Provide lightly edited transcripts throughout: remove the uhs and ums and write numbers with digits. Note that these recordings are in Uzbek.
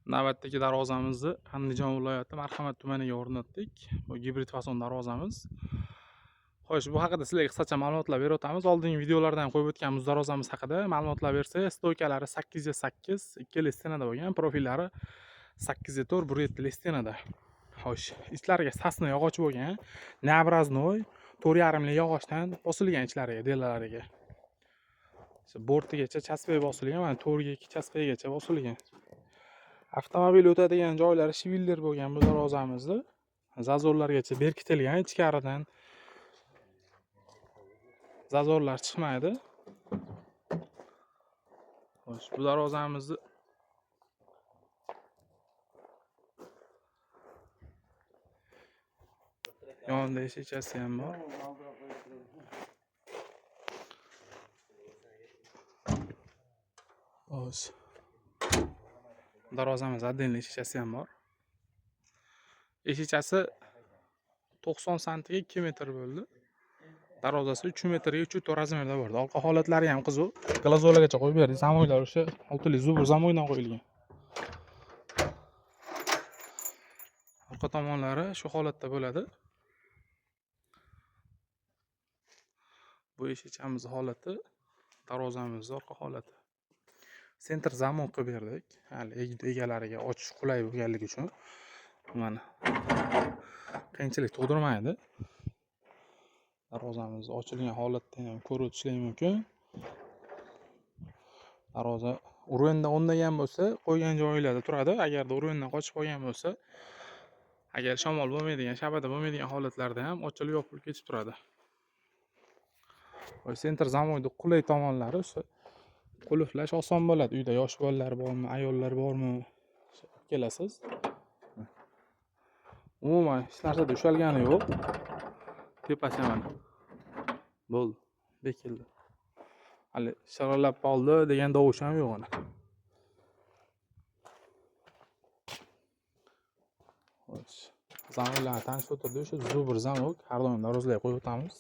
Navbatdagi darvozamizni Andijon viloyati Marhamat tumaniga o'rnatdik. Bu gibrid fason darvozamiz. Xo'sh, bu haqida sizlarga qisqacha ma'lumotlar berib o'tamiz. Oldingi videolarda ham qo'yib o'tganmiz darvozamiz haqida ma'lumotlar bersak, stoykalari 8x8, ikkili stenada bo'lgan, profillari 8x4, 1.7 stenada. Xo'sh, ichlariga sasna yog'och bo'lgan, neobraznoy 4,5 yog'ochdan bosilgan ichlariga, delalariga. Bortigacha chaspa bosilgan, mana 4 chaspagacha bosilgan. Avtomobil o'tadigan joylari shivildir bo'lgan bu darvozamizni. Zazorlargacha berkitilgan, ichkaridan zazorlar chiqmaydi. Xo'sh, bu darvozamizni yonida eshikchasi ham bor. Xo'sh. Darvozamiz отдельный eshikchasi ham bor. Eshikchasi 90 santiga 2 metr bo'ldi. Darvozasi 3 metrga 3,5 razmerda bo'ldi. Orqa holatlari ham qiziq. Glazolagacha qo'yib berdik. Zamoylar o'sha 6 zubur zamoydan qo'yilgan. Orqa tomonlari shu holatda bo'ladi. Bu eshikchamiz holati, darvozamiz orqa holati. Sentr zamon qilib berdik. Hali egalariga ochish qulay bo'lganligi uchun. Mana qiyinchilik tug'dirmaydi. Darvozamiz ochilgan holatda ham ko'rib o'tishlar mumkin. Darvoza uruvendan o'rnagan bo'lsa, qo'ygan joylarda turadi. Agarda uruvendan qochib qolgan bo'lsa, agar shamol bo'lmaydigan, shabada bo'lmaydigan holatlarda ham ochilib yopilib ketib turadi. Va sentr zamoyning qulay tomonlari o'sha qulflash oson bo'ladi. Uyda yosh bolalar bormi, ayollar bormi, kelasiz. Umuman hech narsada ushalgani yo'q. Tepasi mana bo'ldi, bekildi. Hali sharallab qoldi degan tovush ham yo'q ana. Xo'sh, zamoylarni tanishib o'tirdik. O'sha zubur zamok, har doim darvozlarga qo'yib o'tamiz.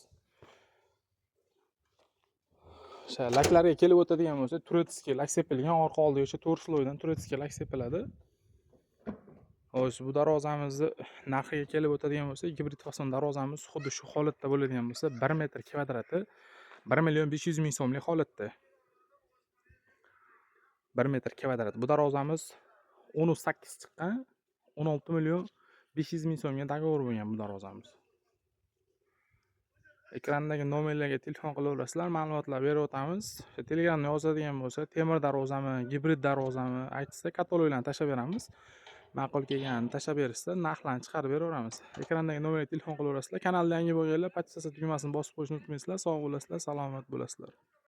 O'sha laklarga kelib o'tadigan bo'lsa, turetskiy lak sepilgan, orqa oldiga o'sha 4 sloydan turetskiy lak sepiladi. Xo'sh, bu darvozamizni narxiga kelib o'tadigan bo'lsa, gibrid fason darvozamiz xuddi shu holatda bo'ladigan bo'lsa, 1 metr kvadrati 1.500.000 so'mlik holatda. 1 metr kvadrat. Bu darvozamiz 10.8 chiqqan, 16.500.000 so'mga dogovor bo'lgan bu darvozamiz. Ekrandagi nomerlarga telefon qilaverasizlar, ma'lumotlar berib o'tamiz. Telegramda yozadigan bo'lsa, temir darvozami, gibrid darvozami aytsa, kataloglarni tashlab beramiz. Ma'qul kelganini tashlab berishsa, narxlarni chiqarib beraveramiz. Ekrandagi nomerga telefon qilaverasizlar. Kanalda yangi bo'lganlar, podpisatsiya tugmasini bosib qo'yishni unutmaysizlar. Sog' bo'lasizlar, salomat bo'lasizlar.